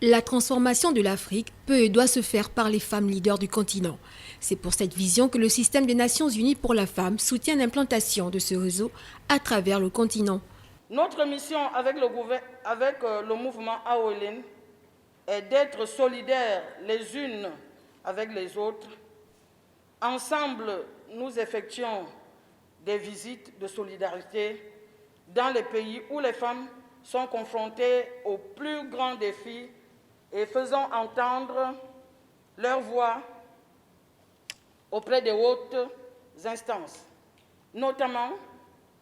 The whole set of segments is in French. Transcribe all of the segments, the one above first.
La transformation de l'Afrique peut et doit se faire par les femmes leaders du continent. C'est pour cette vision que le système des Nations Unies pour la femme soutient l'implantation de ce réseau à travers le continent. Notre mission avec le mouvement AOLIN est d'être solidaires les unes avec les autres. Ensemble, nous effectuons des visites de solidarité dans les pays où les femmes sont confrontées aux plus grands défis et faisons entendre leur voix auprès des hautes instances, notamment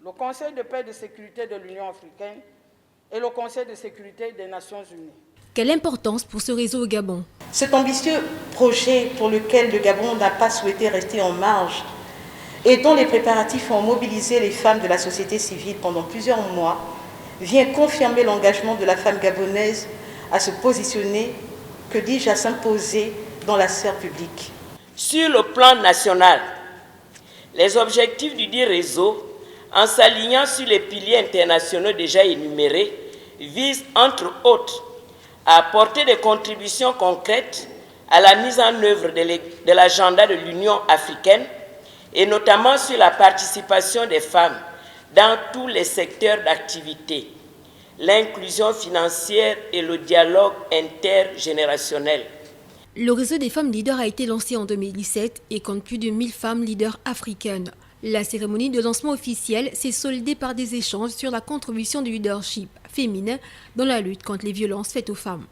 le Conseil de paix et de sécurité de l'Union africaine et le Conseil de sécurité des Nations unies. Quelle importance pour ce réseau au Gabon? Cet ambitieux projet pour lequel le Gabon n'a pas souhaité rester en marge et dont les préparatifs ont mobilisé les femmes de la société civile pendant plusieurs mois, vient confirmer l'engagement de la femme gabonaise à se positionner, que dis-je, à s'imposer dans la sphère publique. Sur le plan national, les objectifs du dit réseau, en s'alignant sur les piliers internationaux déjà énumérés, visent entre autres à apporter des contributions concrètes à la mise en œuvre de l'agenda de l'Union africaine et notamment sur la participation des femmes dans tous les secteurs d'activité, l'inclusion financière et le dialogue intergénérationnel. Le réseau des femmes leaders a été lancé en 2017 et compte plus de 1000 femmes leaders africaines. La cérémonie de lancement officielle s'est soldée par des échanges sur la contribution du leadership féminin dans la lutte contre les violences faites aux femmes.